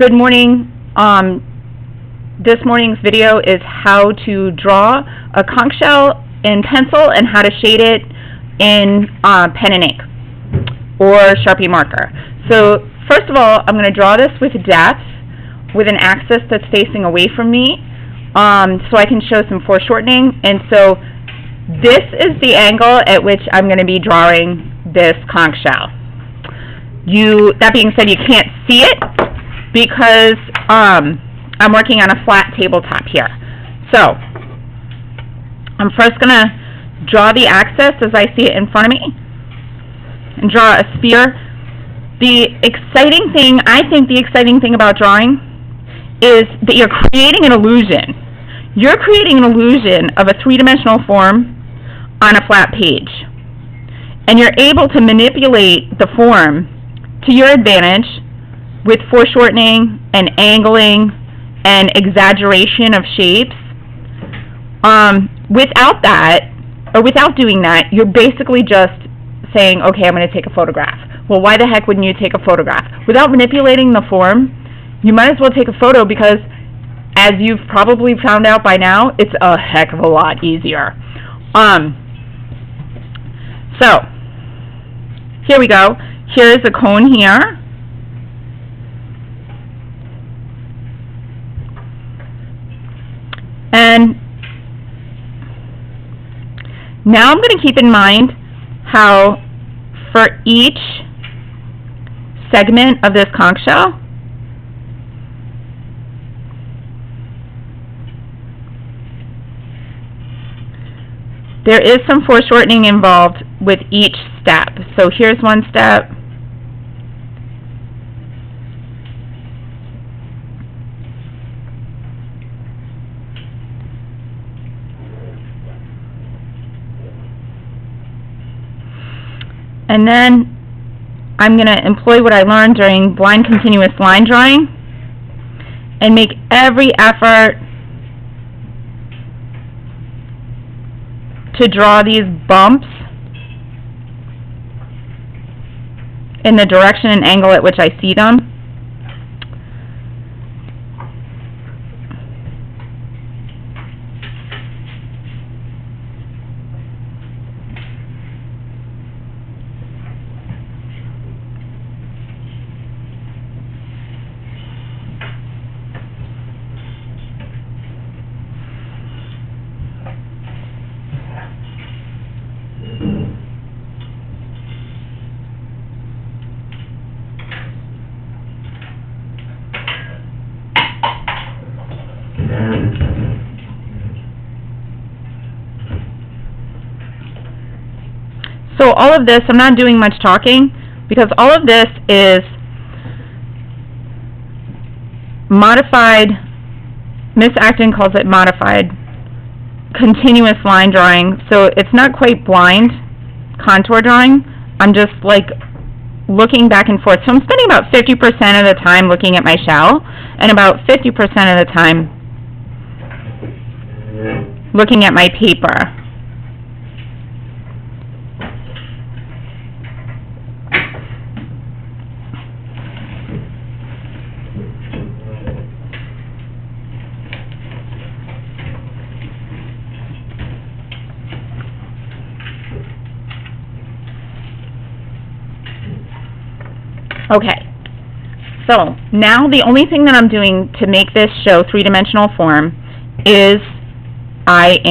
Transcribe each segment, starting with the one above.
Good morning. This morning's video is how to draw a conch shell in pencil and how to shade it in pen and ink or Sharpie marker. So first of all, I'm going to draw this with depth with an axis that's facing away from me so I can show some foreshortening. And so this is the angle at which I'm going to be drawing this conch shell. That being said, you can't see it because I'm working on a flat tabletop here. So I'm first going to draw the axis as I see it in front of me and draw a sphere. I think the exciting thing about drawing is that you're creating an illusion. You're creating an illusion of a three-dimensional form on a flat page. And you're able to manipulate the form to your advantage with foreshortening and angling and exaggeration of shapes. Without that, or without doing that, you're basically just saying, okay, I'm going to take a photograph. Well, why the heck wouldn't you take a photograph? Without manipulating the form, you might as well take a photo because, as you've probably found out by now, it's a heck of a lot easier. So, here we go. Here's a cone here. And now I'm going to keep in mind how for each segment of this conch shell, there is some foreshortening involved with each step. So here's one step. And then I'm going to employ what I learned during blind continuous line drawing and make every effort to draw these bumps in the direction and angle at which I see them. So all of this, I'm not doing much talking because all of this is modified, Miss Acton calls it modified continuous line drawing. So it's not quite blind contour drawing. I'm just like looking back and forth. So I'm spending about 50% of the time looking at my shell and about 50% of the time looking at my paper. Okay, so now the only thing that I'm doing to make this show three-dimensional form is I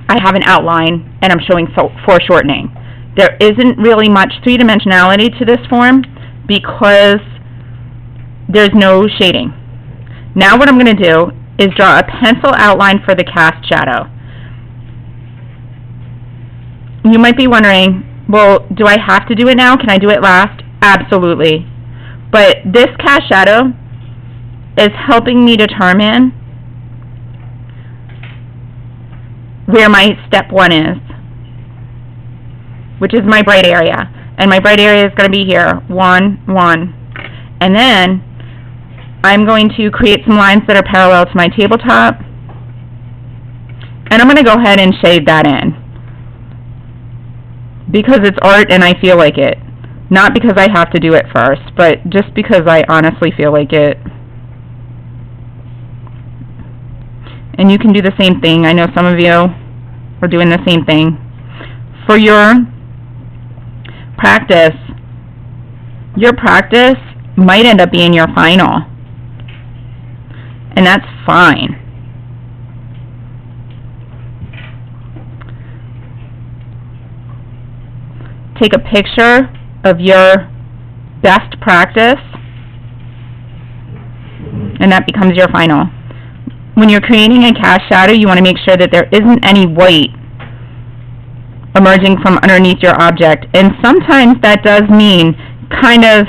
have an outline and I'm showing foreshortening. There isn't really much three-dimensionality to this form because there's no shading. Now what I'm going to do is draw a pencil outline for the cast shadow. You might be wondering, well, do I have to do it now? Can I do it last? Absolutely. But this cast shadow is helping me determine where my step one is, which is my bright area. And my bright area is going to be here, 1, 1. And then I'm going to create some lines that are parallel to my tabletop. And I'm going to go ahead and shade that in because it's art and I feel like it. Not because I have to do it first, but just because I honestly feel like it. And you can do the same thing. I know some of you are doing the same thing. For your practice might end up being your final. And that's fine. Take a picture of your best practice, and that becomes your final. When you're creating a cast shadow, you want to make sure that there isn't any white emerging from underneath your object. And sometimes that does mean kind of,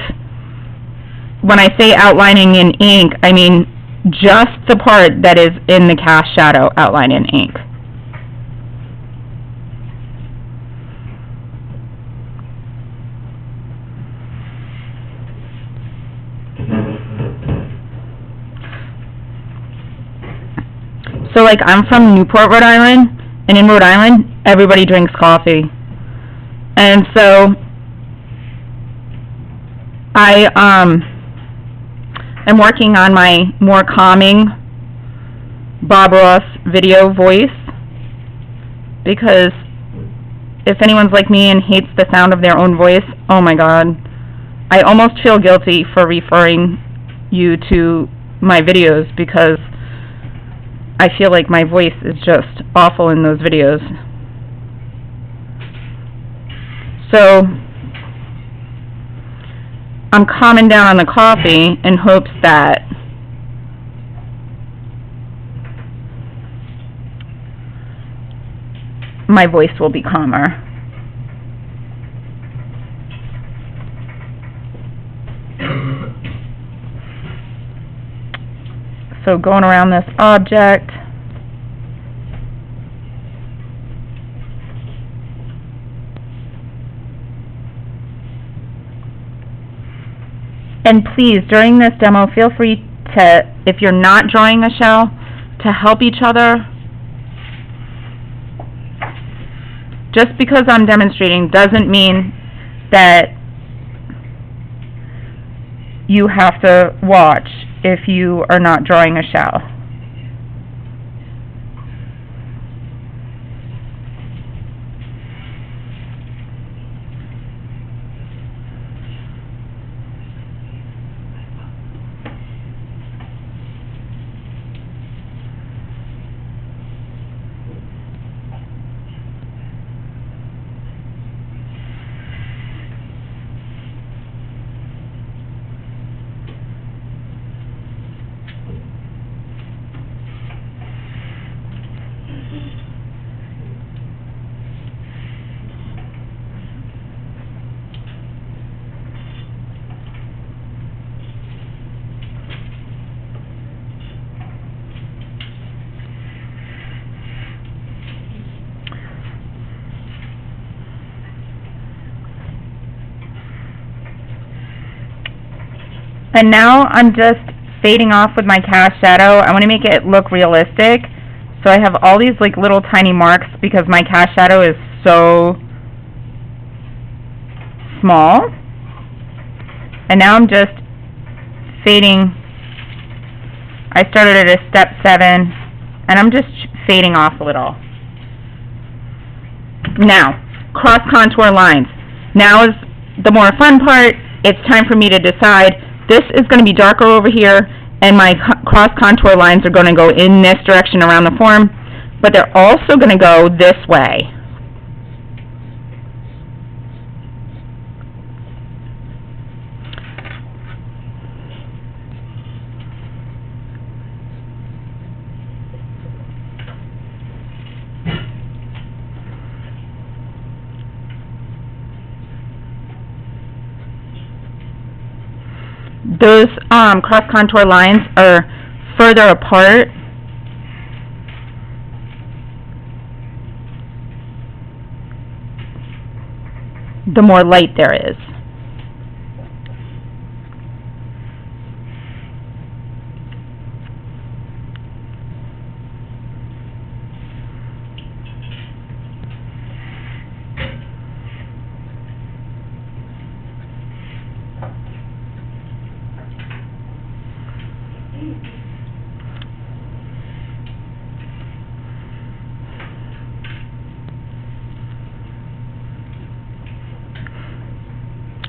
when I say outlining in ink, I mean just the part that is in the cast shadow outlined in ink. So like I'm from Newport, Rhode Island, and in Rhode Island, everybody drinks coffee. And so I am working on my more calming Bob Ross video voice, because if anyone's like me and hates the sound of their own voice, oh my god, I almost feel guilty for referring you to my videos, because I feel like my voice is just awful in those videos. So I'm calming down on the coffee in hopes that my voice will be calmer. So going around this object, and please, during this demo, feel free to, if you're not drawing a shell, to help each other. Just because I'm demonstrating doesn't mean that you have to watch if you are not drawing a shell. And now I'm just fading off with my cast shadow. I want to make it look realistic. So I have all these like little tiny marks because my cast shadow is so small. And now I'm just fading. I started at a step 7, and I'm just fading off a little. Now, cross contour lines. Now is the more fun part. It's time for me to decide. This is going to be darker over here, and my cross contour lines are going to go in this direction around the form, but they're also going to go this way. Those cross contour lines are further apart. The more light there is.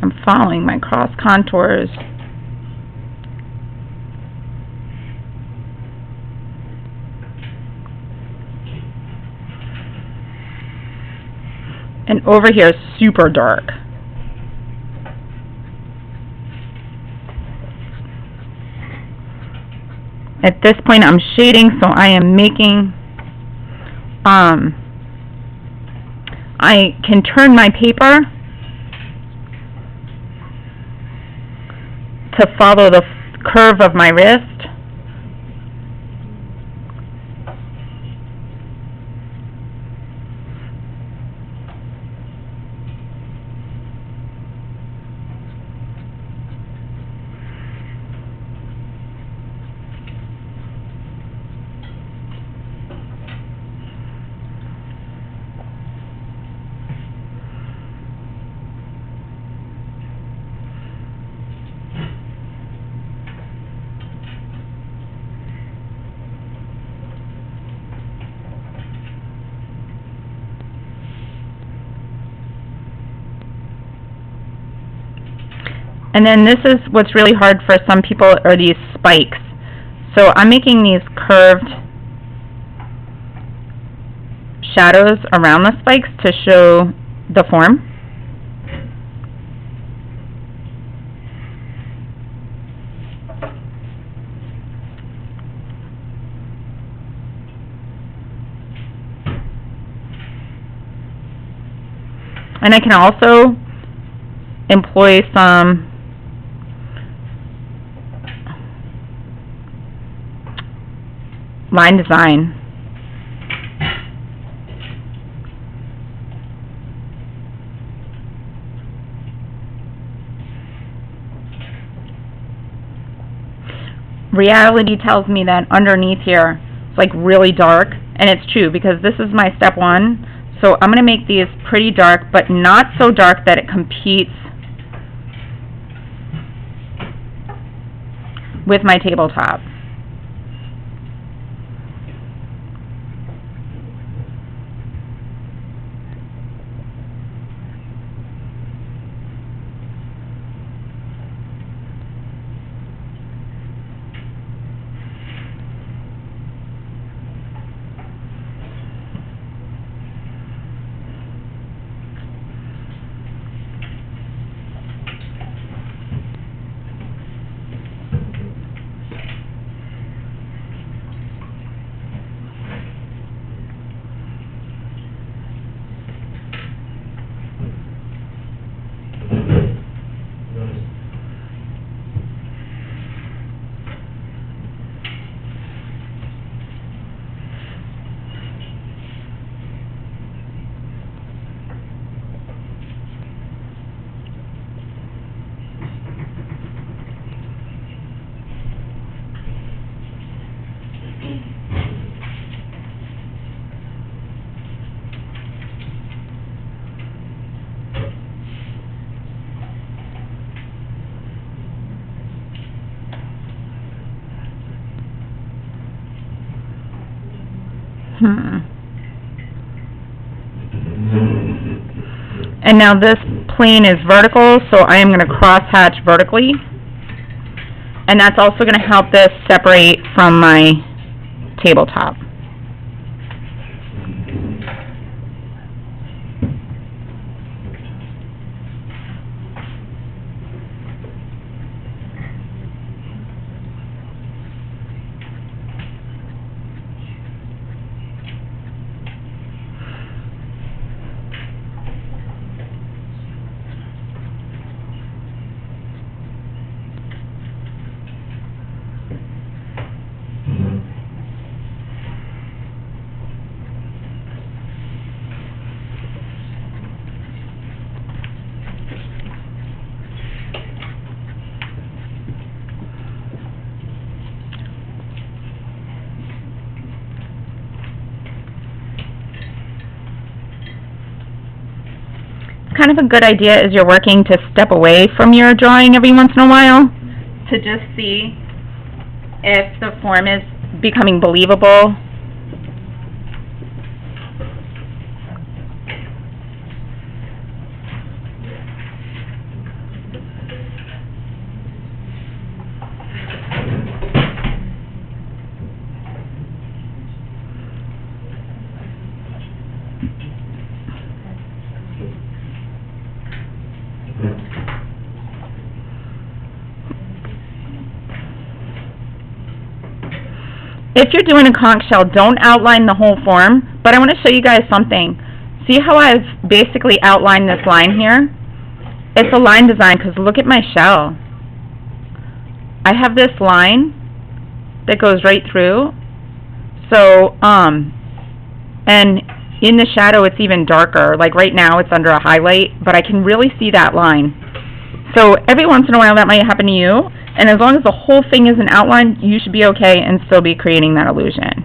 I'm following my cross contours. And over here is super dark. At this point I'm shading, so I am making, I can turn my paper to follow the curve of my wrist. And then this is what's really hard for some people, are these spikes. So I'm making these curved shadows around the spikes to show the form. And I can also employ some line design. Reality tells me that underneath here it's like really dark, and it's true because this is my step one. So I'm going to make these pretty dark, but not so dark that it competes with my tabletop. And now this plane is vertical, so I am going to cross hatch vertically. And that's also going to help this separate from my tabletop. Kind of a good idea as you're working to step away from your drawing every once in a while to just see if the form is becoming believable. If you're doing a conch shell, don't outline the whole form, but I want to show you guys something. See how I've basically outlined this line here? It's a line design because look at my shell. I have this line that goes right through. So, and in the shadow it's even darker. Like right now it's under a highlight, but I can really see that line. So every once in a while that might happen to you. And as long as the whole thing isn't outlined, you should be okay and still be creating that illusion.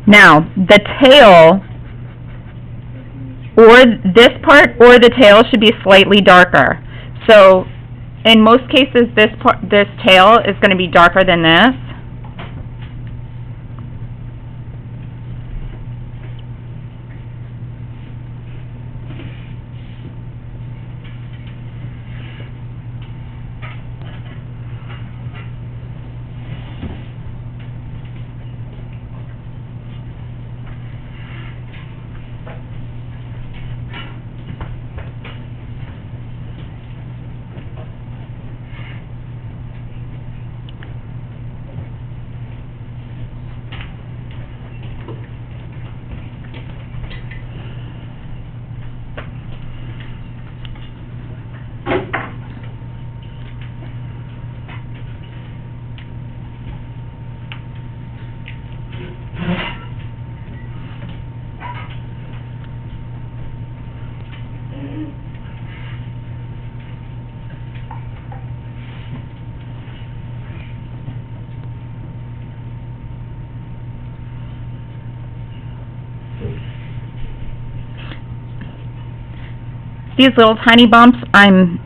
Now, the tail, or this part, or the tail should be slightly darker. So, in most cases, this tail is going to be darker than this. These little tiny bumps, I'm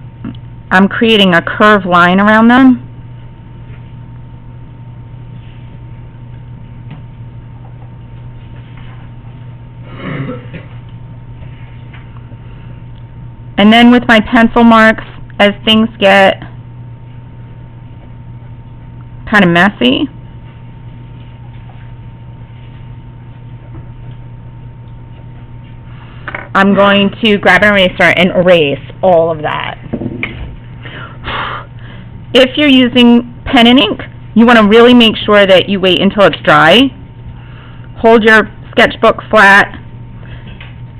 creating a curved line around them. And then with my pencil marks, as things get kind of messy, I'm going to grab an eraser and erase all of that. If you're using pen and ink, you want to really make sure that you wait until it's dry. Hold your sketchbook flat,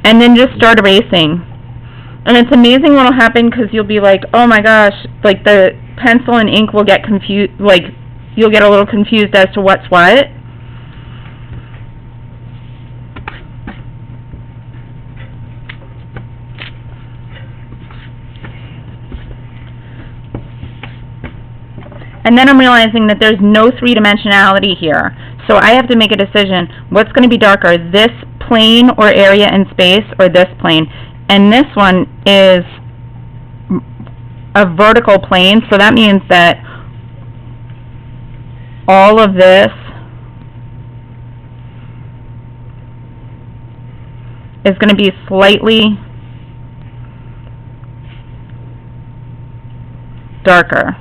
and then just start erasing. And it's amazing what will happen because you'll be like, oh my gosh, like the pencil and ink will get confused, like you'll get a little confused as to what's what. And then I'm realizing that there's no three-dimensionality here. So I have to make a decision. What's going to be darker, this plane or area in space or this plane? And this one is a vertical plane, so that means that all of this is going to be slightly darker.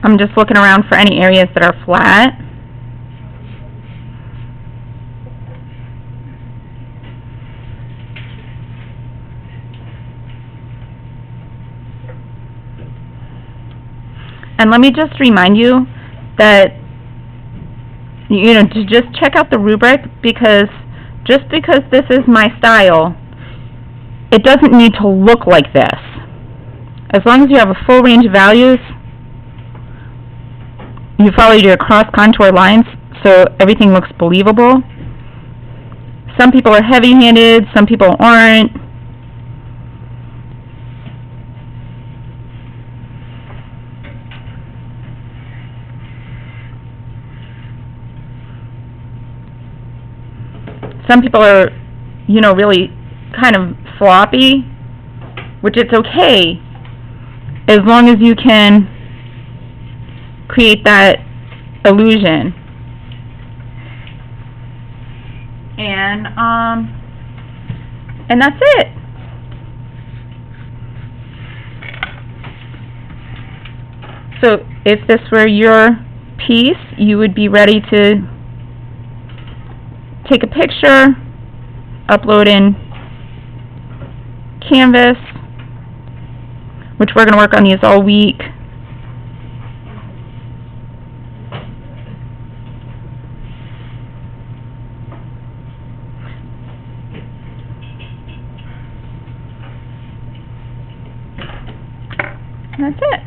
I'm just looking around for any areas that are flat. And let me just remind you that, you know, to just check out the rubric, because just because this is my style, it doesn't need to look like this. As long as you have a full range of values, you followed your cross contour lines so everything looks believable. Some people are heavy-handed, some people aren't. Some people are, you know, really kind of sloppy, which it's okay as long as you can create that illusion. And that's it. So if this were your piece, you would be ready to take a picture, upload in Canvas, which we're going to work on these all week. And that's it.